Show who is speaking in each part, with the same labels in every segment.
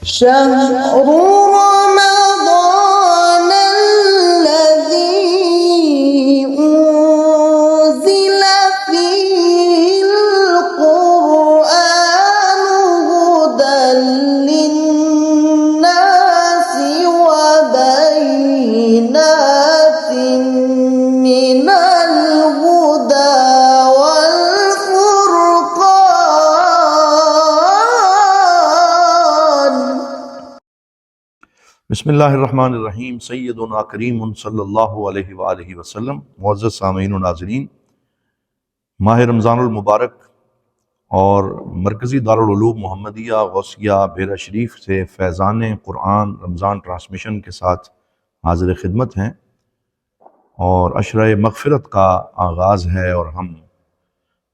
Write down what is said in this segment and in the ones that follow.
Speaker 1: شهر رمضان الذي أنزل فيه القرآن هدى للناس وبينات من الهدى والفرقان.
Speaker 2: بسم اللہ الرحمن الرحیم. سیدنا کریم صلی اللہ علیہ وآلہ وسلم. معزز سامعین و ناظرین، ماہ رمضان المبارک اور مرکزی دارالعلوم محمدیہ غوثیہ بیرا شریف سے فیضان قرآن رمضان ٹرانسمیشن کے ساتھ حاضر خدمت ہیں، اور عشرہ مغفرت کا آغاز ہے اور ہم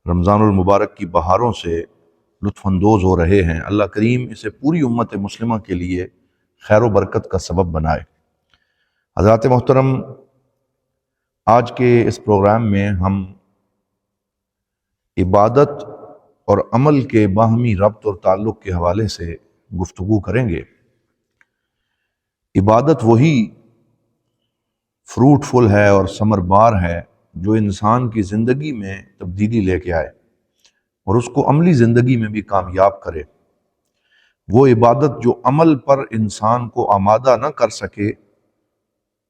Speaker 2: رمضان المبارک کی بہاروں سے لطف اندوز ہو رہے ہیں. اللہ کریم اسے پوری امت مسلمہ کے لیے خیر و برکت کا سبب بنائے. حضرات محترم، آج کے اس پروگرام میں ہم عبادت اور عمل کے باہمی ربط اور تعلق کے حوالے سے گفتگو کریں گے. عبادت وہی فروٹفل ہے اور ثمر بار ہے جو انسان کی زندگی میں تبدیلی لے کے آئے اور اس کو عملی زندگی میں بھی کامیاب کرے. وہ عبادت جو عمل پر انسان کو آمادہ نہ کر سکے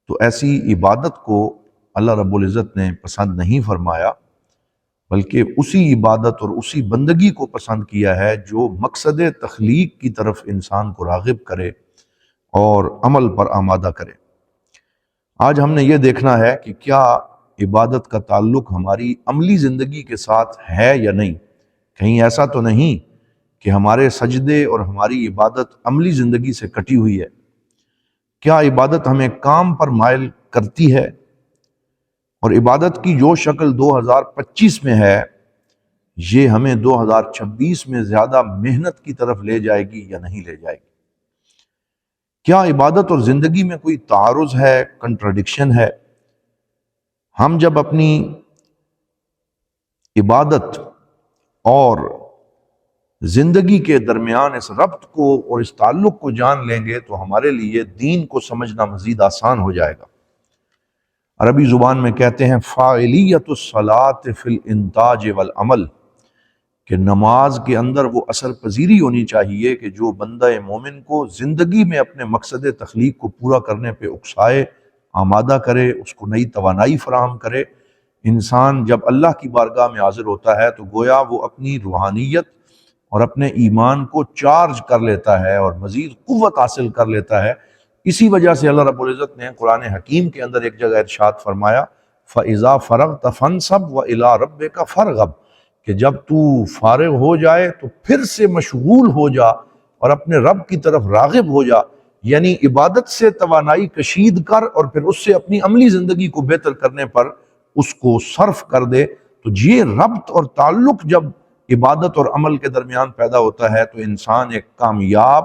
Speaker 2: تو ایسی عبادت کو اللہ رب العزت نے پسند نہیں فرمایا، بلکہ اسی عبادت اور اسی بندگی کو پسند کیا ہے جو مقصد تخلیق کی طرف انسان کو راغب کرے اور عمل پر آمادہ کرے. آج ہم نے یہ دیکھنا ہے کہ کیا عبادت کا تعلق ہماری عملی زندگی کے ساتھ ہے یا نہیں. کہیں ایسا تو نہیں کہ ہمارے سجدے اور ہماری عبادت عملی زندگی سے کٹی ہوئی ہے. کیا عبادت ہمیں کام پر مائل کرتی ہے، اور عبادت کی جو شکل 2025 میں ہے یہ ہمیں 2026 میں زیادہ محنت کی طرف لے جائے گی یا نہیں لے جائے گی؟ کیا عبادت اور زندگی میں کوئی تعارض ہے، کنٹراڈکشن ہے؟ ہم جب اپنی عبادت اور زندگی کے درمیان اس ربط کو اور اس تعلق کو جان لیں گے تو ہمارے لیے دین کو سمجھنا مزید آسان ہو جائے گا. عربی زبان میں کہتے ہیں فاعلیت الصلاۃ فی الانتاج والعمل، کہ نماز کے اندر وہ اثر پذیری ہونی چاہیے کہ جو بندہ مومن کو زندگی میں اپنے مقصد تخلیق کو پورا کرنے پہ اکسائے، آمادہ کرے، اس کو نئی توانائی فراہم کرے. انسان جب اللہ کی بارگاہ میں حاضر ہوتا ہے تو گویا وہ اپنی روحانیت اور اپنے ایمان کو چارج کر لیتا ہے اور مزید قوت حاصل کر لیتا ہے. اسی وجہ سے اللہ رب العزت نے قرآن حکیم کے اندر ایک جگہ ارشاد فرمایا فَإِذَا فَرَغْتَ فَانْصَبْ وَإِلَىٰ رَبِّكَ فَارْغَب، کہ جب تو فارغ ہو جائے تو پھر سے مشغول ہو جا اور اپنے رب کی طرف راغب ہو جا. یعنی عبادت سے توانائی کشید کر اور پھر اس سے اپنی عملی زندگی کو بہتر کرنے پر اس کو صرف کر دے. تو یہ ربط اور تعلق جب عبادت اور عمل کے درمیان پیدا ہوتا ہے تو انسان ایک کامیاب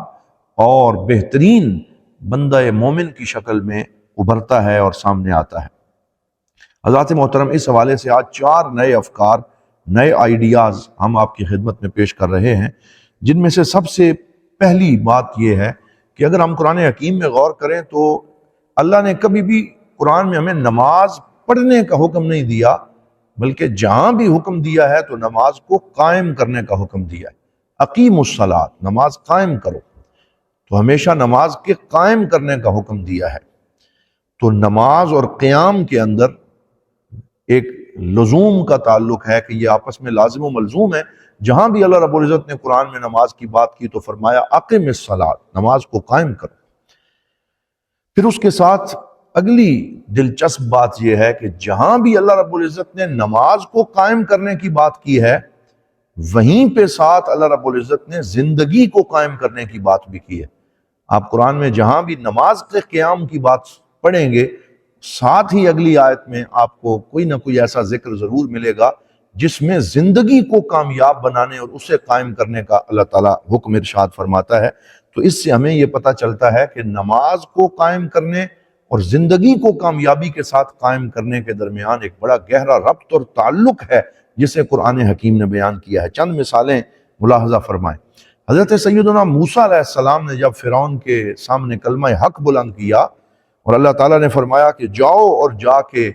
Speaker 2: اور بہترین بندہ مومن کی شکل میں ابھرتا ہے اور سامنے آتا ہے. حضرات محترم، اس حوالے سے آج 4 نئے افکار، نئے آئیڈیاز ہم آپ کی خدمت میں پیش کر رہے ہیں، جن میں سے سب سے پہلی بات یہ ہے کہ اگر ہم قرآن حکیم میں غور کریں تو اللہ نے کبھی بھی قرآن میں ہمیں نماز پڑھنے کا حکم نہیں دیا، بلکہ جہاں بھی حکم دیا ہے تو نماز کو قائم کرنے کا حکم دیا ہے. اقیموا الصلاۃ، نماز قائم کرو. تو ہمیشہ نماز کے قائم کرنے کا حکم دیا ہے. تو نماز اور قیام کے اندر ایک لزوم کا تعلق ہے کہ یہ آپس میں لازم و ملزوم ہے. جہاں بھی اللہ رب العزت نے قرآن میں نماز کی بات کی تو فرمایا اقم الصلاۃ، نماز کو قائم کرو. پھر اس کے ساتھ اگلی دلچسپ بات یہ ہے کہ جہاں بھی اللہ رب العزت نے نماز کو قائم کرنے کی بات کی ہے وہیں پہ ساتھ اللہ رب العزت نے زندگی کو قائم کرنے کی بات بھی کی ہے. آپ قرآن میں جہاں بھی نماز کے قیام کی بات پڑھیں گے ساتھ ہی اگلی آیت میں آپ کو کوئی نہ کوئی ایسا ذکر ضرور ملے گا جس میں زندگی کو کامیاب بنانے اور اسے قائم کرنے کا اللہ تعالیٰ حکم ارشاد فرماتا ہے. تو اس سے ہمیں یہ پتہ چلتا ہے کہ نماز کو قائم کرنے اور زندگی کو کامیابی کے ساتھ قائم کرنے کے درمیان ایک بڑا گہرا ربط اور تعلق ہے جسے قرآن حکیم نے بیان کیا ہے. چند مثالیں ملاحظہ فرمائیں. حضرت سیدنا موسیٰ علیہ السلام نے جب فرعون کے سامنے کلمہ حق بلند کیا اور اللہ تعالیٰ نے فرمایا کہ جاؤ اور جا کے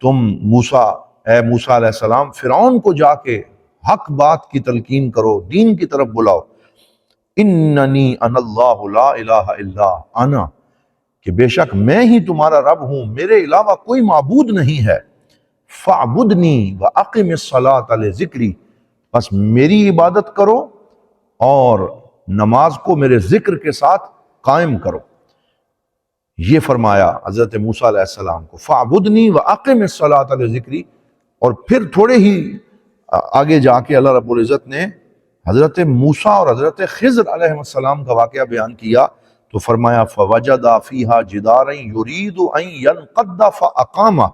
Speaker 2: تم اے موسیٰ علیہ السلام فرعون کو جا کے حق بات کی تلقین کرو، دین کی طرف بلاؤ، اننی انا اللہ لا الہ الا انا، کہ بے شک میں ہی تمہارا رب ہوں، میرے علاوہ کوئی معبود نہیں ہے، فاعبدنی واقم الصلاۃ لذکری، بس میری عبادت کرو اور نماز کو میرے ذکر کے ساتھ قائم کرو۔ یہ فرمایا حضرت موسیٰ علیہ السلام کو، فاعبدنی واقم الصلاۃ لذکری، اور پھر تھوڑے ہی آگے جا کے اللہ رب العزت نے حضرت موسیٰ اور حضرت خضر علیہ السلام کا واقعہ بیان کیا تو فرمایا فوجد فیہا جدارا یرید ان ینقض فاقامہ،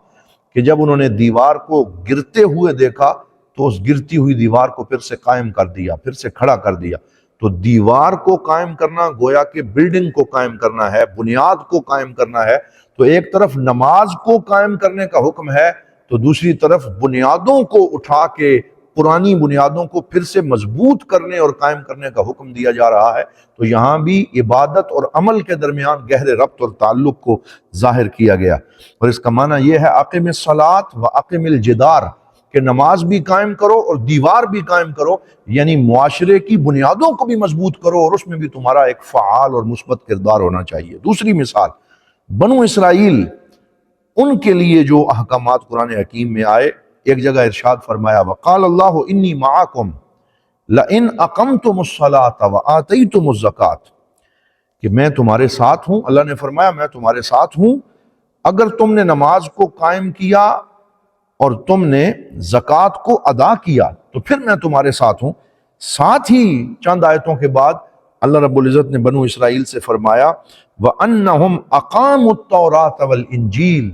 Speaker 2: کہ جب انہوں نے دیوار کو گرتے ہوئے دیکھا تو اس گرتی ہوئی دیوار کو پھر سے قائم کر دیا، پھر سے کھڑا کر دیا۔ تو دیوار کو قائم کرنا گویا کہ بلڈنگ کو قائم کرنا ہے، بنیاد کو قائم کرنا ہے، تو ایک طرف نماز کو قائم کرنے کا حکم ہے تو دوسری طرف بنیادوں کو اٹھا کے پرانی بنیادوں کو پھر سے مضبوط کرنے اور قائم کرنے کا حکم دیا جا رہا ہے۔ تو یہاں بھی عبادت اور عمل کے درمیان گہرے ربط اور تعلق کو ظاہر کیا گیا، اور اس کا معنی یہ ہے اقم الصلاۃ واقم الجدار، کہ نماز بھی قائم کرو اور دیوار بھی قائم کرو، یعنی معاشرے کی بنیادوں کو بھی مضبوط کرو اور اس میں بھی تمہارا ایک فعال اور مثبت کردار ہونا چاہیے۔ دوسری مثال، بنو اسرائیل، ان کے لیے جو احکامات قرآن حکیم میں آئے، ایک جگہ ارشاد فرمایا وقال اللہ انی معکم لئن اقمتم الصلاۃ وآتیتم الزکاۃ، کہ میں تمہارے ساتھ ہوں، اللہ نے فرمایا میں تمہارے ساتھ ہوں اگر تم نے نماز کو قائم کیا اور تم نے زکوٰۃ کو ادا کیا تو پھر میں تمہارے ساتھ ہوں۔ ساتھ ہی چند آیتوں کے بعد اللہ رب العزت نے بنو اسرائیل سے فرمایا وَأَنَّهُمْ أَقَامُوا التَّوْرَاةَ وَالْإِنْجِيلَ،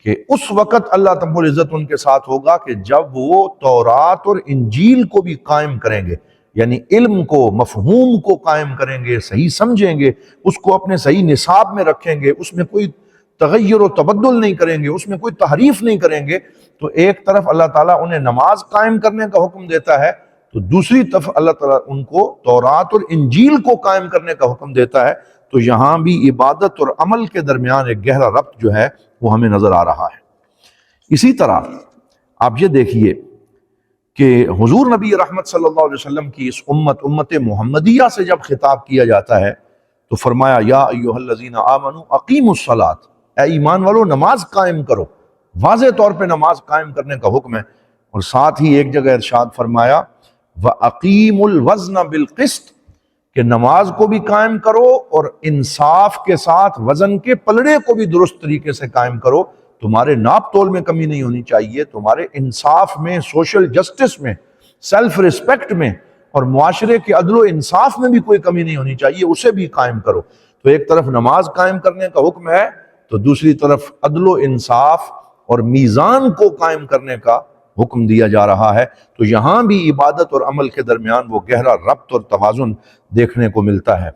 Speaker 2: کہ اس وقت اللہ رب العزت ان کے ساتھ ہوگا کہ جب وہ تورات اور انجیل کو بھی قائم کریں گے، یعنی علم کو، مفہوم کو قائم کریں گے، صحیح سمجھیں گے، اس کو اپنے صحیح نصاب میں رکھیں گے، اس میں کوئی تغیر و تبدل نہیں کریں گے، اس میں کوئی تحریف نہیں کریں گے۔ تو ایک طرف اللہ تعالیٰ انہیں نماز قائم کرنے کا حکم دیتا ہے تو دوسری طرف اللہ تعالیٰ ان کو تورات اور انجیل کو قائم کرنے کا حکم دیتا ہے۔ تو یہاں بھی عبادت اور عمل کے درمیان ایک گہرا ربط جو ہے وہ ہمیں نظر آ رہا ہے۔ اسی طرح آپ یہ دیکھیے کہ حضور نبی رحمت صلی اللہ علیہ وسلم کی اس امت محمدیہ سے جب خطاب کیا جاتا ہے تو فرمایا یا ایھا الذین آمنوا اقیموا الصلاۃ، اے ایمان والو نماز قائم کرو، واضح طور پہ نماز قائم کرنے کا حکم ہے، اور ساتھ ہی ایک جگہ ارشاد فرمایا وَأَقِيمُوا الْوَزْنَ بِالْقِسْطِ، کہ نماز کو بھی قائم کرو اور انصاف کے ساتھ وزن کے پلڑے کو بھی درست طریقے سے قائم کرو، تمہارے ناپ تول میں کمی نہیں ہونی چاہیے، تمہارے انصاف میں، سوشل جسٹس میں، سیلف ریسپیکٹ میں اور معاشرے کے عدل و انصاف میں بھی کوئی کمی نہیں ہونی چاہیے، اسے بھی قائم کرو۔ تو ایک طرف نماز قائم کرنے کا حکم ہے تو دوسری طرف عدل و انصاف اور میزان کو قائم کرنے کا حکم دیا جا رہا ہے۔ تو یہاں بھی عبادت اور عمل کے درمیان وہ گہرا ربط اور توازن دیکھنے کو ملتا ہے۔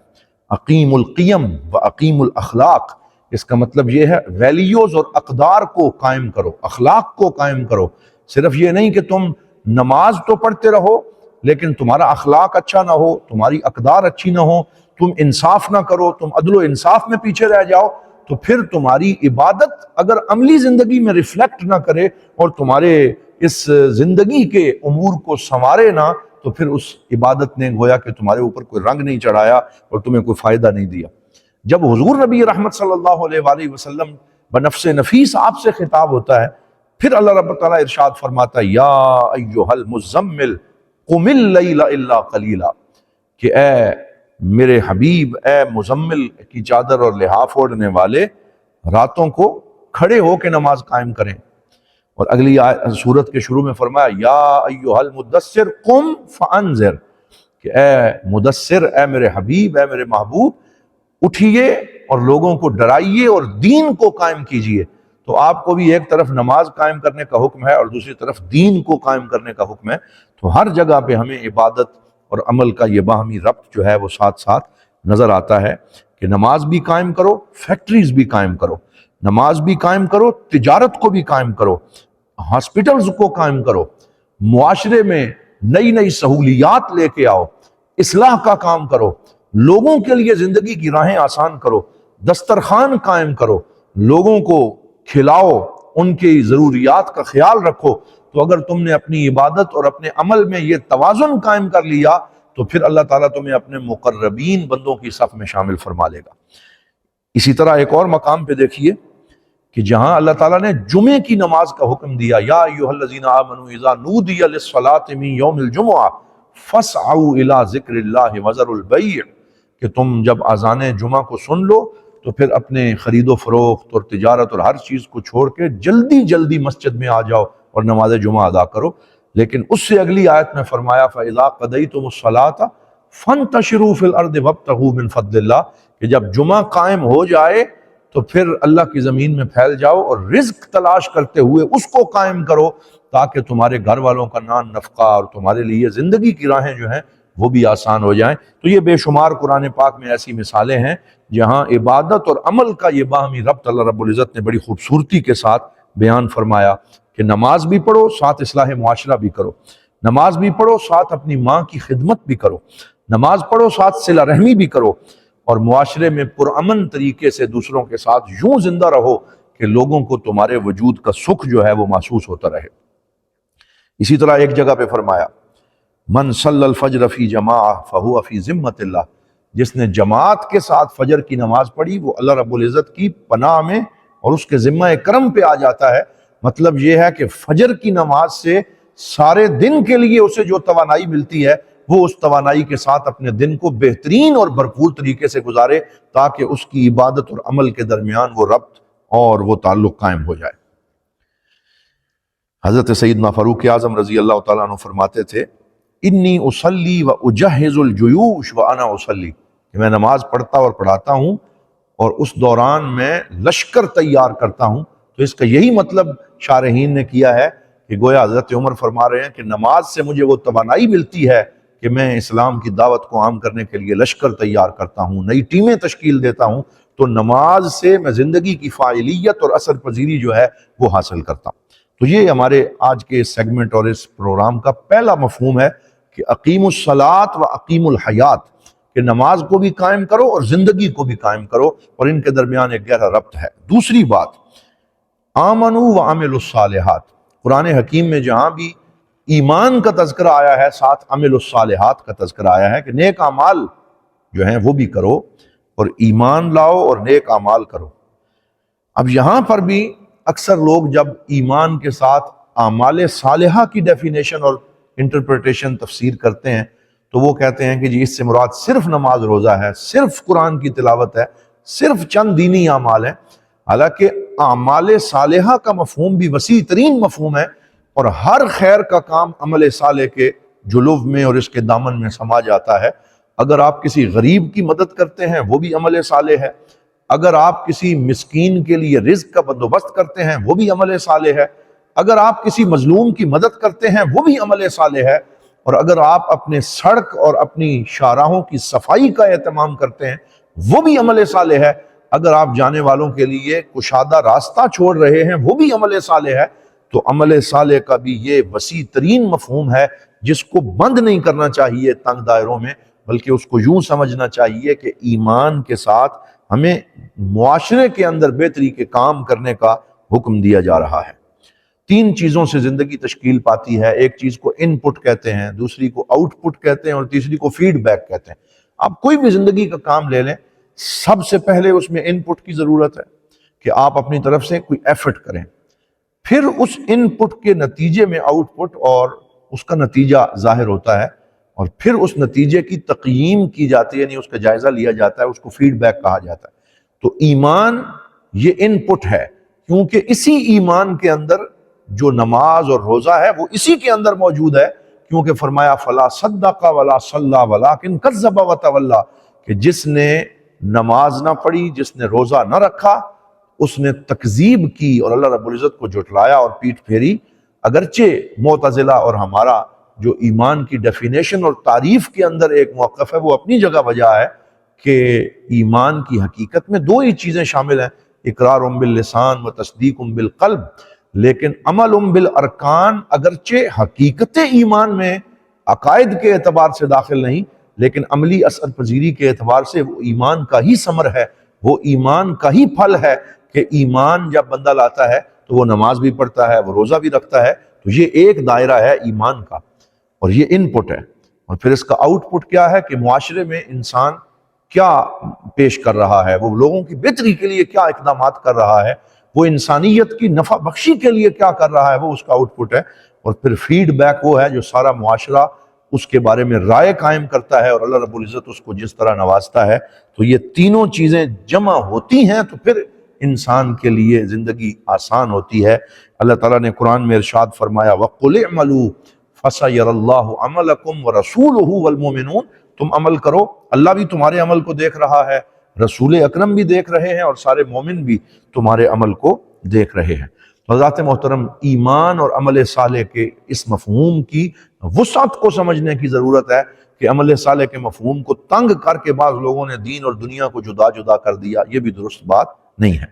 Speaker 2: اقیم القیم و اقیم الاخلاق، اس کا مطلب یہ ہے ویلیوز اور اقدار کو قائم کرو، اخلاق کو قائم کرو۔ صرف یہ نہیں کہ تم نماز تو پڑھتے رہو لیکن تمہارا اخلاق اچھا نہ ہو، تمہاری اقدار اچھی نہ ہو، تم انصاف نہ کرو، تم عدل و انصاف میں پیچھے رہ جاؤ، تو پھر تمہاری عبادت اگر عملی زندگی میں ریفلیکٹ نہ کرے اور تمہارے اس زندگی کے امور کو سنوارے نہ، تو پھر اس عبادت نے گویا کہ تمہارے اوپر کوئی رنگ نہیں چڑھایا اور تمہیں کوئی فائدہ نہیں دیا۔ جب حضور نبی رحمت صلی اللہ علیہ وآلہ وسلم بنفس نفیس آپ سے خطاب ہوتا ہے، پھر اللہ رب تعالیٰ ارشاد فرماتا ہے یا ایھا المزمل قم اللیل الا قلیلا، کہ اے میرے حبیب، اے مزمل کی چادر اور لحاف اوڑھنے والے، راتوں کو کھڑے ہو کے نماز قائم کریں۔ اور اگلی سورت کے شروع میں فرمایا یا ایھا المدثر قم فانذر، کہ اے مدثر، اے میرے حبیب، اے میرے محبوب، اٹھیے اور لوگوں کو ڈرائیے اور دین کو قائم کیجیے۔ تو آپ کو بھی ایک طرف نماز قائم کرنے کا حکم ہے اور دوسری طرف دین کو قائم کرنے کا حکم ہے۔ تو ہر جگہ پہ ہمیں عبادت اور عمل کا یہ باہمی ربط جو ہے وہ ساتھ ساتھ نظر آتا ہے کہ نماز بھی قائم کرو، فیکٹریز بھی قائم کرو، نماز بھی قائم کرو، تجارت کو بھی قائم کرو، ہاسپٹلز کو قائم کرو، معاشرے میں نئی نئی سہولیات لے کے آؤ، اصلاح کا کام کرو، لوگوں کے لیے زندگی کی راہیں آسان کرو، دسترخوان قائم کرو، لوگوں کو کھلاؤ، ان کی ضروریات کا خیال رکھو۔ تو اگر تم نے اپنی عبادت اور اپنے عمل میں یہ توازن قائم کر لیا تو پھر اللہ تعالیٰ تمہیں اپنے مقربین بندوں کی صف میں شامل فرما لے گا۔ اسی طرح ایک اور مقام پہ دیکھیے کہ جہاں اللہ تعالیٰ نے جمعے کی نماز کا حکم دیا، یا ایھا الذین آمنوا اذا نودی للصلاۃ من یوم الجمعہ فاسعوا الی ذکر اللہ وذروا البیع، کہ تم جب اذان جمعہ کو سن لو تو پھر اپنے خرید و فروخت اور تجارت اور ہر چیز کو چھوڑ کے جلدی جلدی مسجد میں آ جاؤ اور نماز جمعہ ادا کرو۔ لیکن اس سے اگلی آیت میں فرمایا فَإِذَا قَضَيْتُمُ الصَّلَاةَ فَانتَشِرُوا فِي الْأَرْضِ وَابْتَغُوا مِنْ فَضْلِ اللَّهِ، کہ جب جمعہ قائم ہو جائے تو پھر اللہ کی زمین میں پھیل جاؤ اور رزق تلاش کرتے ہوئے اس کو قائم کرو تاکہ تمہارے گھر والوں کا نان نفقہ اور تمہارے لیے زندگی کی راہیں جو ہیں وہ بھی آسان ہو جائیں۔ تو یہ بے شمار قرآن پاک میں ایسی مثالیں ہیں جہاں عبادت اور عمل کا یہ باہمی ربط اللہ رب العزت نے بڑی خوبصورتی کے ساتھ بیان فرمایا کہ نماز بھی پڑھو ساتھ اصلاح معاشرہ بھی کرو، نماز بھی پڑھو ساتھ اپنی ماں کی خدمت بھی کرو، نماز پڑھو ساتھ صلہ رحمی بھی کرو، اور معاشرے میں پرامن طریقے سے دوسروں کے ساتھ یوں زندہ رہو کہ لوگوں کو تمہارے وجود کا سکھ جو ہے وہ محسوس ہوتا رہے۔ اسی طرح ایک جگہ پہ فرمایا من صلی الفجر فی جماعہ فہو فی ذمۃ اللہ، جس نے جماعت کے ساتھ فجر کی نماز پڑھی وہ اللہ رب العزت کی پناہ میں اور اس کے ذمہ کرم پہ آ جاتا ہے۔ مطلب یہ ہے کہ فجر کی نماز سے سارے دن کے لیے اسے جو توانائی ملتی ہے وہ اس توانائی کے ساتھ اپنے دن کو بہترین اور بھرپور طریقے سے گزارے تاکہ اس کی عبادت اور عمل کے درمیان وہ ربط اور وہ تعلق قائم ہو جائے۔ حضرت سیدنا فاروق اعظم رضی اللہ تعالیٰ عنہ فرماتے تھے انی اصلی و اجہز الجیوش وانا اصلی، کہ میں نماز پڑھتا اور پڑھاتا ہوں اور اس دوران میں لشکر تیار کرتا ہوں۔ تو اس کا یہی مطلب شارحین نے کیا ہے کہ گویا حضرت عمر فرما رہے ہیں کہ نماز سے مجھے وہ توانائی ملتی ہے کہ میں اسلام کی دعوت کو عام کرنے کے لیے لشکر تیار کرتا ہوں، نئی ٹیمیں تشکیل دیتا ہوں، تو نماز سے میں زندگی کی فاعلیت اور اثر پذیری جو ہے وہ حاصل کرتا ہوں۔ تو یہ ہمارے آج کے سیگمنٹ اور اس پروگرام کا پہلا مفہوم ہے کہ اقیم الصلاۃ و اقیم الحیات، کہ نماز کو بھی قائم کرو اور زندگی کو بھی قائم کرو، اور ان کے درمیان ایک گہرا ربط ہے۔ دوسری بات آمنوا وعملوا الصالحات، قرآن حکیم میں جہاں بھی ایمان کا تذکرہ آیا ہے ساتھ عمل الصالحات کا تذکرہ آیا ہے کہ نیک اعمال جو ہیں وہ بھی کرو اور ایمان لاؤ اور نیک اعمال کرو۔ اب یہاں پر بھی اکثر لوگ جب ایمان کے ساتھ اعمال صالحہ کی ڈیفینیشن اور انٹرپریٹیشن تفسیر کرتے ہیں تو وہ کہتے ہیں کہ جی اس سے مراد صرف نماز روزہ ہے، صرف قرآن کی تلاوت ہے، صرف چند دینی اعمال ہیں۔ حالانکہ اعمال صالحہ کا مفہوم بھی وسیع ترین مفہوم ہے، اور ہر خیر کا کام عمل صالح کے جلو میں اور اس کے دامن میں سما جاتا ہے۔ اگر آپ کسی غریب کی مدد کرتے ہیں وہ بھی عمل صالح ہے، اگر آپ کسی مسکین کے لیے رزق کا بندوبست کرتے ہیں وہ بھی عمل صالح ہے، اگر آپ کسی مظلوم کی مدد کرتے ہیں وہ بھی عمل صالح ہے، اور اگر آپ اپنے سڑک اور اپنی شاہراہوں کی صفائی کا اہتمام کرتے ہیں وہ بھی عمل صالح ہے، اگر آپ جانے والوں کے لیے کشادہ راستہ چھوڑ رہے ہیں وہ بھی عمل صالح ہے۔ تو عمل صالح کا بھی یہ وسیع ترین مفہوم ہے جس کو بند نہیں کرنا چاہیے تنگ دائروں میں، بلکہ اس کو یوں سمجھنا چاہیے کہ ایمان کے ساتھ ہمیں معاشرے کے اندر بہتری کے کام کرنے کا حکم دیا جا رہا ہے۔ تین چیزوں سے زندگی تشکیل پاتی ہے، ایک چیز کو ان پٹ کہتے ہیں، دوسری کو آؤٹ پٹ کہتے ہیں، اور تیسری کو فیڈ بیک کہتے ہیں۔ آپ کوئی بھی زندگی کا کام لے لیں، سب سے پہلے اس میں ان پٹ کی ضرورت ہے کہ آپ اپنی طرف سے کوئی ایفرٹ کریں، پھر اس ان پٹ کے نتیجے میں آؤٹ پٹ اور اس کا نتیجہ ظاہر ہوتا ہے، اور پھر اس نتیجے کی تقییم کی جاتی ہے، یعنی اس کا جائزہ لیا جاتا ہے، اس کو فیڈ بیک کہا جاتا ہے۔ تو ایمان یہ ان پٹ ہے، کیونکہ اسی ایمان کے اندر جو نماز اور روزہ ہے وہ اسی کے اندر موجود ہے، کیونکہ فرمایا فلا صدق ولا صلی ولکن کذب وتولی، کہ جس نے نماز نہ پڑھی، جس نے روزہ نہ رکھا، اس نے تکذیب کی اور اللہ رب العزت کو جھٹلایا اور پیٹھ پھیری۔ اگرچہ معتزلہ اور ہمارا جو ایمان کی ڈیفینیشن اور تعریف کے اندر ایک موقف ہے وہ اپنی جگہ بجا ہے کہ ایمان کی حقیقت میں دو ہی چیزیں شامل ہیں، اقرار باللسان و تصدیق بالقلب، لیکن عمل بالارکان اگرچہ حقیقت ایمان میں عقائد کے اعتبار سے داخل نہیں، لیکن عملی اثر پذیری کے اعتبار سے وہ ایمان کا ہی ثمر ہے، وہ ایمان کا ہی پھل ہے کہ ایمان جب بندہ لاتا ہے تو وہ نماز بھی پڑھتا ہے، وہ روزہ بھی رکھتا ہے، تو یہ ایک دائرہ ہے ایمان کا، اور یہ ان پٹ ہے۔ اور پھر اس کا آؤٹ پٹ کیا ہے کہ معاشرے میں انسان کیا پیش کر رہا ہے، وہ لوگوں کی بہتری کے لیے کیا اقدامات کر رہا ہے، وہ انسانیت کی نفع بخشی کے لیے کیا کر رہا ہے، وہ اس کا آؤٹ پٹ ہے۔ اور پھر فیڈ بیک وہ ہے جو سارا معاشرہ اس کے بارے میں رائے قائم کرتا ہے، اور اللہ رب العزت اس کو جس طرح نوازتا ہے۔ تو یہ تینوں چیزیں جمع ہوتی ہیں تو پھر انسان کے لیے زندگی آسان ہوتی ہے۔ اللہ تعالیٰ نے قرآن میں ارشاد فرمایا وَقُلِ اعْمَلُوا فَسَيَرَ اللَّهُ عَمَلَكُمْ وَرَسُولُهُ وَالْمُؤْمِنُونَ، تم عمل کرو، اللہ بھی تمہارے عمل کو دیکھ رہا ہے، رسول اکرم بھی دیکھ رہے ہیں، اور سارے مومن بھی تمہارے عمل کو دیکھ رہے ہیں۔ حضرات محترم، ایمان اور عمل صالح کے اس مفہوم کی وسعت کو سمجھنے کی ضرورت ہے کہ عمل صالح کے مفہوم کو تنگ کر کے بعض لوگوں نے دین اور دنیا کو جدا جدا کر دیا، یہ بھی درست بات نہیں ہے۔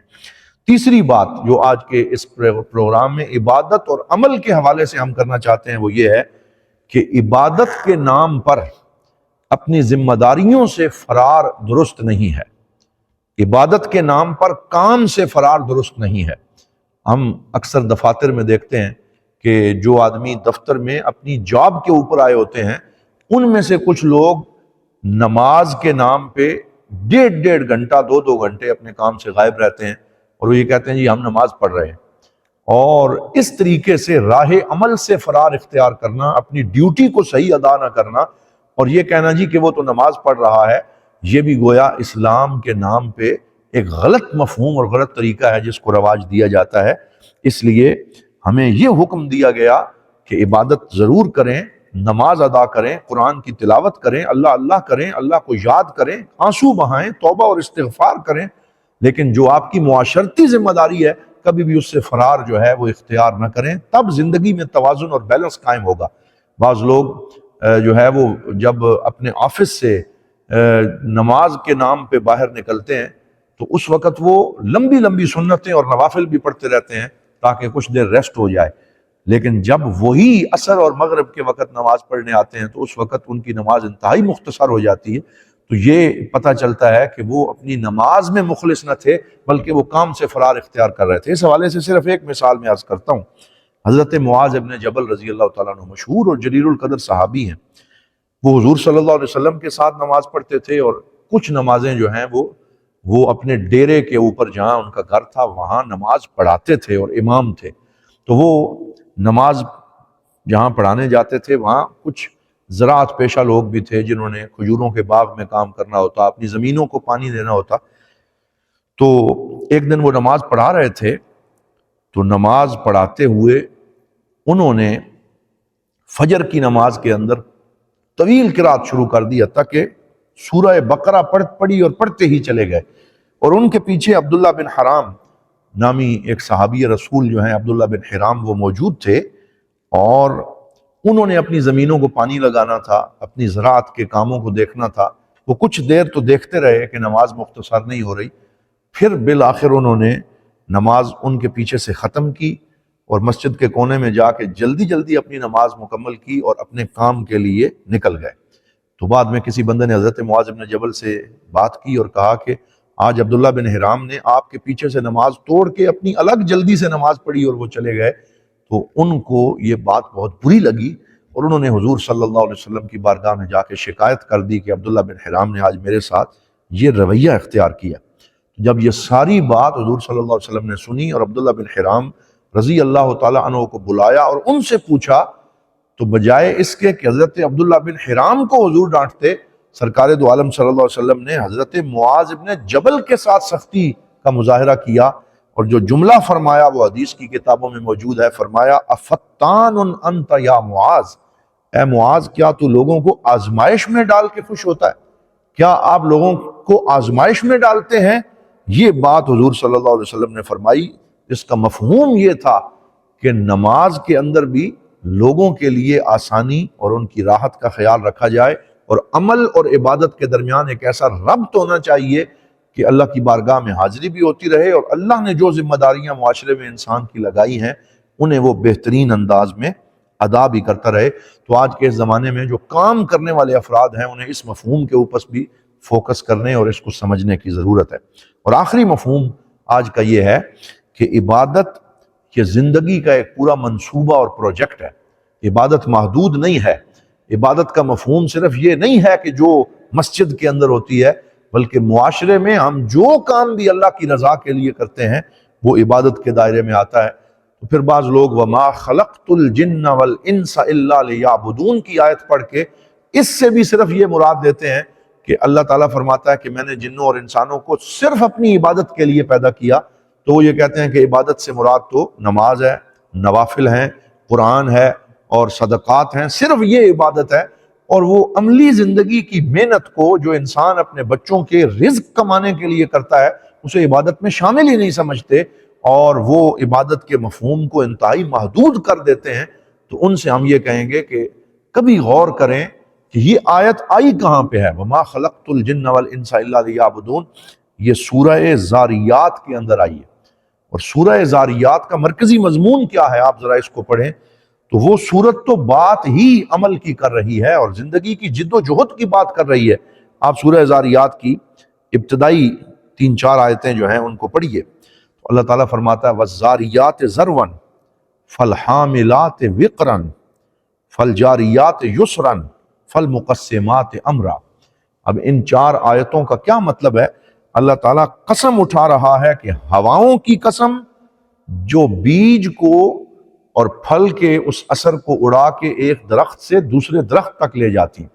Speaker 2: تیسری بات جو آج کے اس پروگرام میں عبادت اور عمل کے حوالے سے ہم کرنا چاہتے ہیں وہ یہ ہے کہ عبادت کے نام پر اپنی ذمہ داریوں سے فرار درست نہیں ہے، عبادت کے نام پر کام سے فرار درست نہیں ہے۔ ہم اکثر دفاتر میں دیکھتے ہیں کہ جو آدمی دفتر میں اپنی جاب کے اوپر آئے ہوتے ہیں، ان میں سے کچھ لوگ نماز کے نام پہ 1.5 گھنٹہ 2 گھنٹے اپنے کام سے غائب رہتے ہیں، اور وہ یہ کہتے ہیں جی ہم نماز پڑھ رہے ہیں۔ اور اس طریقے سے راہ عمل سے فرار اختیار کرنا، اپنی ڈیوٹی کو صحیح ادا نہ کرنا، اور یہ کہنا جی کہ وہ تو نماز پڑھ رہا ہے، یہ بھی گویا اسلام کے نام پہ ایک غلط مفہوم اور غلط طریقہ ہے جس کو رواج دیا جاتا ہے۔ اس لیے ہمیں یہ حکم دیا گیا کہ عبادت ضرور کریں، نماز ادا کریں، قرآن کی تلاوت کریں، اللہ اللہ کریں، اللہ کو یاد کریں، آنسو بہائیں، توبہ اور استغفار کریں، لیکن جو آپ کی معاشرتی ذمہ داری ہے کبھی بھی اس سے فرار جو ہے وہ اختیار نہ کریں، تب زندگی میں توازن اور بیلنس قائم ہوگا۔ بعض لوگ جو ہے وہ جب اپنے آفس سے نماز کے نام پہ باہر نکلتے ہیں تو اس وقت وہ لمبی لمبی سنتیں اور نوافل بھی پڑھتے رہتے ہیں تاکہ کچھ دیر ریسٹ ہو جائے، لیکن جب وہی عصر اور مغرب کے وقت نماز پڑھنے آتے ہیں تو اس وقت ان کی نماز انتہائی مختصر ہو جاتی ہے۔ تو یہ پتہ چلتا ہے کہ وہ اپنی نماز میں مخلص نہ تھے بلکہ وہ کام سے فرار اختیار کر رہے تھے۔ اس حوالے سے صرف ایک مثال میں عرض کرتا ہوں۔ حضرت معاذ ابن جبل رضی اللہ تعالیٰ عنہ مشہور اور جلیل القدر صحابی ہیں، وہ حضور صلی اللہ علیہ وسلم کے ساتھ نماز پڑھتے تھے، اور کچھ نمازیں جو ہیں وہ اپنے ڈیرے کے اوپر جہاں ان کا گھر تھا وہاں نماز پڑھاتے تھے اور امام تھے۔ تو وہ نماز جہاں پڑھانے جاتے تھے وہاں کچھ زراعت پیشہ لوگ بھی تھے جنہوں نے کھجوروں کے باغ میں کام کرنا ہوتا، اپنی زمینوں کو پانی دینا ہوتا۔ تو ایک دن وہ نماز پڑھا رہے تھے، تو نماز پڑھاتے ہوئے انہوں نے فجر کی نماز کے اندر طویل قرات شروع کر دی، حتیٰ کہ سورہ بقرہ پڑھی اور پڑھتے ہی چلے گئے، اور ان کے پیچھے عبداللہ بن حرام نامی ایک صحابی رسول جو ہیں عبداللہ بن حرام وہ موجود تھے، اور انہوں نے اپنی زمینوں کو پانی لگانا تھا، اپنی زراعت کے کاموں کو دیکھنا تھا۔ وہ کچھ دیر تو دیکھتے رہے کہ نماز مختصر نہیں ہو رہی، پھر بالآخر انہوں نے نماز ان کے پیچھے سے ختم کی اور مسجد کے کونے میں جا کے جلدی جلدی اپنی نماز مکمل کی اور اپنے کام کے لیے نکل گئے۔ تو بعد میں کسی بندے نے حضرت معاذ بن جبل سے بات کی اور کہا کہ آج عبداللہ بن حرام نے آپ کے پیچھے سے نماز توڑ کے اپنی الگ جلدی سے نماز پڑھی اور وہ چلے گئے۔ تو ان کو یہ بات بہت بری لگی، اور انہوں نے حضور صلی اللہ علیہ وسلم کی بارگاہ میں جا کے شکایت کر دی کہ عبداللہ بن حرام نے آج میرے ساتھ یہ رویہ اختیار کیا۔ جب یہ ساری بات حضور صلی اللہ علیہ وسلم نے سنی اور عبداللہ بن حرام رضی اللہ تعالیٰ عنہ کو بلایا اور ان سے پوچھا، تو بجائے اس کے کہ حضرت عبداللہ بن حرام کو حضور ڈانٹتے، سرکار دو عالم صلی اللہ علیہ وسلم نے حضرت معاذ ابن جبل کے ساتھ سختی کا مظاہرہ کیا، اور جو جملہ فرمایا وہ حدیث کی کتابوں میں موجود ہے۔ فرمایا افتان انت یا معاذ، اے معاذ کیا تو لوگوں کو آزمائش میں ڈال کے خوش ہوتا ہے؟ کیا آپ لوگوں کو آزمائش میں ڈالتے ہیں؟ یہ بات حضور صلی اللہ علیہ وسلم نے فرمائی، جس کا مفہوم یہ تھا کہ نماز کے اندر بھی لوگوں کے لیے آسانی اور ان کی راحت کا خیال رکھا جائے، اور عمل اور عبادت کے درمیان ایک ایسا ربط ہونا چاہیے کہ اللہ کی بارگاہ میں حاضری بھی ہوتی رہے، اور اللہ نے جو ذمہ داریاں معاشرے میں انسان کی لگائی ہیں انہیں وہ بہترین انداز میں ادا بھی کرتا رہے۔ تو آج کے اس زمانے میں جو کام کرنے والے افراد ہیں انہیں اس مفہوم کے اوپر بھی فوکس کرنے اور اس کو سمجھنے کی ضرورت ہے۔ اور آخری مفہوم آج کا یہ ہے کہ عبادت یہ زندگی کا ایک پورا منصوبہ اور پروجیکٹ ہے۔ عبادت محدود نہیں ہے۔ عبادت کا مفہوم صرف یہ نہیں ہے کہ جو مسجد کے اندر ہوتی ہے، بلکہ معاشرے میں ہم جو کام بھی اللہ کی رضا کے لیے کرتے ہیں وہ عبادت کے دائرے میں آتا ہے۔ تو پھر بعض لوگ وَمَا خَلَقْتُ الْجِنَّ وَالْإِنسَ إِلَّا لِيَعْبُدُونَ کی آیت پڑھ کے اس سے بھی صرف یہ مراد دیتے ہیں کہ اللہ تعالیٰ فرماتا ہے کہ میں نے جنوں اور انسانوں کو صرف اپنی عبادت کے لیے پیدا کیا، تو وہ یہ کہتے ہیں کہ عبادت سے مراد تو نماز ہے، نوافل ہیں، قرآن ہے اور صدقات ہیں، صرف یہ عبادت ہے۔ اور وہ عملی زندگی کی محنت کو جو انسان اپنے بچوں کے رزق کمانے کے لیے کرتا ہے اسے عبادت میں شامل ہی نہیں سمجھتے، اور وہ عبادت کے مفہوم کو انتہائی محدود کر دیتے ہیں۔ تو ان سے ہم یہ کہیں گے کہ کبھی غور کریں کہ یہ آیت آئی کہاں پہ ہے، وَمَا خَلَقْتُ الْجِنَّ وَالْإِنسَ إِلَّا لِيَعْبُدُونَ، یہ سورہ زاریات کے اندر آئی ہے۔ اور سورہ زاریات کا مرکزی مضمون کیا ہے آپ ذرا اس کو پڑھیں تو وہ سورت تو بات ہی عمل کی کر رہی ہے اور زندگی کی جد و جہد کی بات کر رہی ہے۔ آپ سورہ زاریات کی ابتدائی 3-4 آیتیں جو ہیں ان کو پڑھیے تو اللہ تعالیٰ فرماتا ہے وَالزَّارِيَاتِ ذَرْوًا فَالْحَامِلَاتِ وِقْرًا فَالْجَارِيَاتِ يُسْرًا فَالْمُقَسِّمَاتِ أَمْرًا۔ اب ان 4 آیتوں کا کیا مطلب ہے؟ اللہ تعالیٰ قسم اٹھا رہا ہے کہ ہواؤں کی قسم جو بیج کو اور پھل کے اس اثر کو اڑا کے ایک درخت سے دوسرے درخت تک لے جاتی ہیں،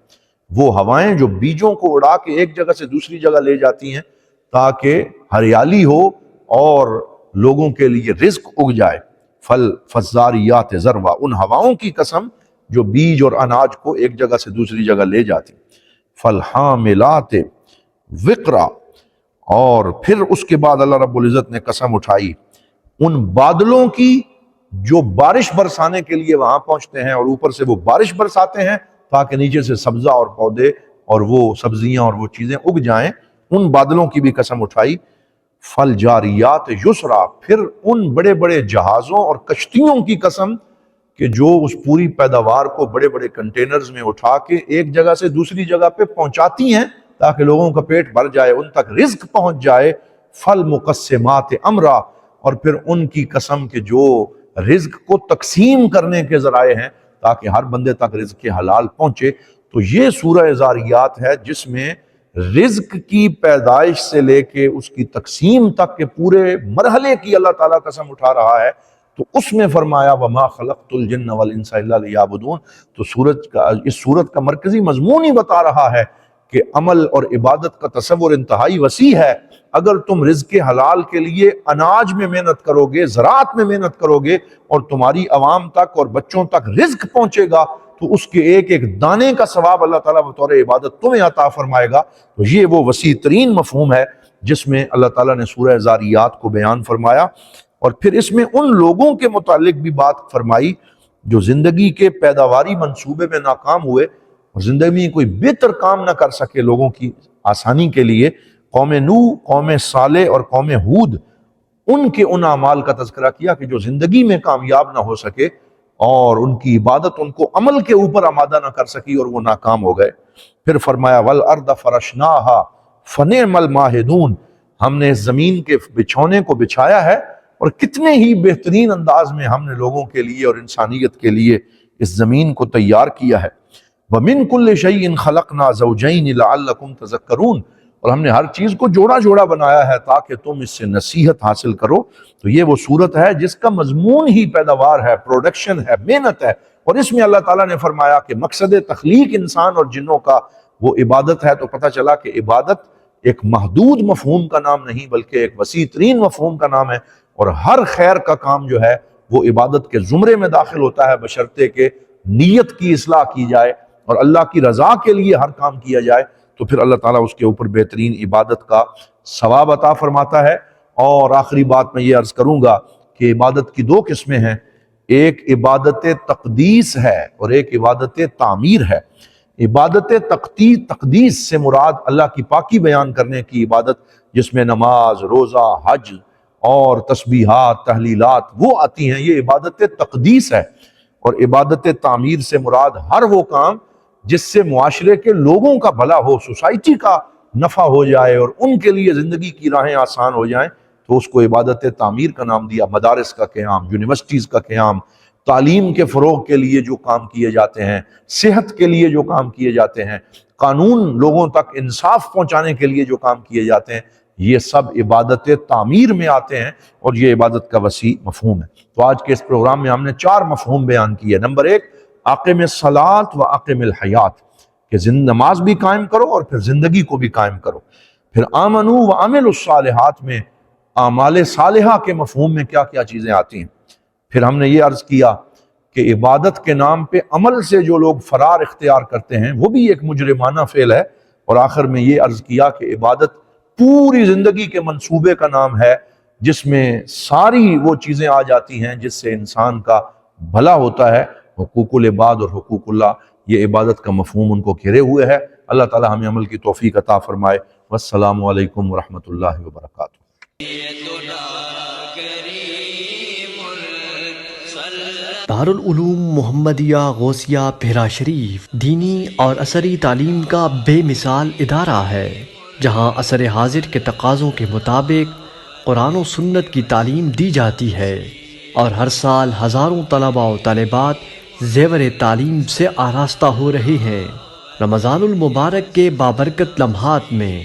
Speaker 2: وہ ہوائیں جو بیجوں کو اڑا کے ایک جگہ سے دوسری جگہ لے جاتی ہیں تاکہ ہریالی ہو اور لوگوں کے لیے رزق اگ جائے۔ فَالزَّارِيَاتِ ذَرْوًا، ان ہواؤں کی قسم جو بیج اور اناج کو ایک جگہ سے دوسری جگہ لے جاتی۔ فَالْحَامِلَاتِ وِقْرًا، اور پھر اس کے بعد اللہ رب العزت نے قسم اٹھائی ان بادلوں کی جو بارش برسانے کے لیے وہاں پہنچتے ہیں اور اوپر سے وہ بارش برساتے ہیں تاکہ نیچے سے سبزہ اور پودے اور وہ سبزیاں اور وہ چیزیں اگ جائیں، ان بادلوں کی بھی قسم اٹھائی۔ فَالْجَارِيَاتِ يُسْرًا، پھر ان بڑے بڑے جہازوں اور کشتیوں کی قسم کہ جو اس پوری پیداوار کو بڑے بڑے کنٹینرز میں اٹھا کے ایک جگہ سے دوسری جگہ پہ پہنچاتی ہیں تاکہ لوگوں کا پیٹ بھر جائے، ان تک رزق پہنچ جائے۔ فَالْمُقَسِّمَاتِ أَمْرًا، اور پھر ان کی قسم کہ جو رزق کو تقسیم کرنے کے ذرائع ہیں تاکہ ہر بندے تک رزق کے حلال پہنچے۔ تو یہ سورہ زاریات ہے جس میں رزق کی پیدائش سے لے کے اس کی تقسیم تک کے پورے مرحلے کی اللہ تعالیٰ قسم اٹھا رہا ہے۔ تو اس میں فرمایا وَمَا خَلَقْتُ الْجِنَّ وَالْإِنسَ إِلَّا لِيَعْبُدُونَ، تو اس سورت کا مرکزی مضمون ہی بتا رہا ہے کہ عمل اور عبادت کا تصور انتہائی وسیع ہے۔ اگر تم رزق حلال کے لیے اناج میں محنت کرو گے، زراعت میں محنت کرو گے اور تمہاری عوام تک اور بچوں تک رزق پہنچے گا تو اس کے ایک ایک دانے کا ثواب اللہ تعالیٰ بطور عبادت تمہیں عطا فرمائے گا۔ تو یہ وہ وسیع ترین مفہوم ہے جس میں اللہ تعالیٰ نے سورہ زاریات کو بیان فرمایا، اور پھر اس میں ان لوگوں کے متعلق بھی بات فرمائی جو زندگی کے پیداواری منصوبے میں ناکام ہوئے اور زندگی میں کوئی بہتر کام نہ کر سکے لوگوں کی آسانی کے لیے۔ قوم نوح، قوم صالح اور قوم ہود، ان کے ان اعمال کا تذکرہ کیا کہ جو زندگی میں کامیاب نہ ہو سکے اور ان کی عبادت ان کو عمل کے اوپر آمادہ نہ کر سکی اور وہ ناکام ہو گئے۔ پھر فرمایا وَالْأَرْضَ فَرَشْنَاهَا فَنِعْمَ الْمَاهِدُونَ، ہم نے اس زمین کے بچھونے کو بچھایا ہے اور کتنے ہی بہترین انداز میں ہم نے لوگوں کے لیے اور انسانیت کے لیے اس زمین کو تیار کیا ہے۔ وَمِن كُلِّ شَيْءٍ خَلَقْنَا زَوْجَيْنِ لَعَلَّكُمْ تَذَكَّرُونَ، اور ہم نے ہر چیز کو جوڑا جوڑا بنایا ہے تاکہ تم اس سے نصیحت حاصل کرو۔ تو یہ وہ صورت ہے جس کا مضمون ہی پیداوار ہے، پروڈکشن ہے، محنت ہے، اور اس میں اللہ تعالیٰ نے فرمایا کہ مقصد تخلیق انسان اور جنوں کا وہ عبادت ہے۔ تو پتہ چلا کہ عبادت ایک محدود مفہوم کا نام نہیں بلکہ ایک وسیع ترین مفہوم کا نام ہے، اور ہر خیر کا کام جو ہے وہ عبادت کے زمرے میں داخل ہوتا ہے بشرطے کہ نیت کی اصلاح کی جائے اور اللہ کی رضا کے لیے ہر کام کیا جائے، تو پھر اللہ تعالیٰ اس کے اوپر بہترین عبادت کا ثواب عطا فرماتا ہے۔ اور آخری بات میں یہ عرض کروں گا کہ عبادت کی 2 قسمیں ہیں، ایک عبادت تقدیس ہے اور ایک عبادت تعمیر ہے۔ عبادت تقدیس سے مراد اللہ کی پاکی بیان کرنے کی عبادت جس میں نماز، روزہ، حج اور تسبیحات، تحلیلات وہ آتی ہیں، یہ عبادت تقدیس ہے۔ اور عبادت تعمیر سے مراد ہر وہ کام جس سے معاشرے کے لوگوں کا بھلا ہو، سوسائٹی کا نفع ہو جائے اور ان کے لیے زندگی کی راہیں آسان ہو جائیں، تو اس کو عبادت تعمیر کا نام دیا۔ مدارس کا قیام، یونیورسٹیز کا قیام، تعلیم کے فروغ کے لیے جو کام کیے جاتے ہیں، صحت کے لیے جو کام کیے جاتے ہیں، قانون لوگوں تک انصاف پہنچانے کے لیے جو کام کیے جاتے ہیں، یہ سب عبادت تعمیر میں آتے ہیں، اور یہ عبادت کا وسیع مفہوم ہے۔ تو آج کے اس پروگرام میں ہم نے 4 مفہوم بیان کیے۔ نمبر 1، اقم الصلاۃ و اقم الحیات، کہ نماز بھی قائم کرو اور پھر زندگی کو بھی قائم کرو۔ پھر آمنو و عملوا الصالحات میں اعمال صالحہ کے مفہوم میں کیا کیا چیزیں آتی ہیں۔ پھر ہم نے یہ عرض کیا کہ عبادت کے نام پہ عمل سے جو لوگ فرار اختیار کرتے ہیں وہ بھی ایک مجرمانہ فعل ہے۔ اور آخر میں یہ عرض کیا کہ عبادت پوری زندگی کے منصوبے کا نام ہے، جس میں ساری وہ چیزیں آ جاتی ہیں جس سے انسان کا بھلا ہوتا ہے۔ حقوق العباد اور حقوق اللہ، یہ عبادت کا مفہوم ان کو گھیرے ہوئے ہے۔ اللہ تعالی ہمیں عمل کی توفیق عطا فرمائے۔ والسلام علیکم ورحمۃ اللہ وبرکاتہ۔
Speaker 3: دارالعلوم محمدیہ غوثیہ بھیرا شریف دینی اور عصری تعلیم کا بے مثال ادارہ ہے، جہاں عصر حاضر کے تقاضوں کے مطابق قرآن و سنت کی تعلیم دی جاتی ہے، اور ہر سال ہزاروں طلباء و طالبات زیور تعلیم سے آراستہ ہو رہے ہیں۔ رمضان المبارک کے بابرکت لمحات میں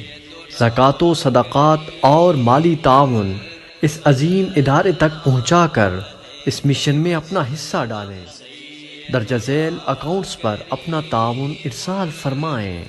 Speaker 3: زکوٰۃ و صدقات اور مالی تعاون اس عظیم ادارے تک پہنچا کر اس مشن میں اپنا حصہ ڈالیں۔ درجہ ذیل اکاؤنٹس پر اپنا تعاون ارسال فرمائیں۔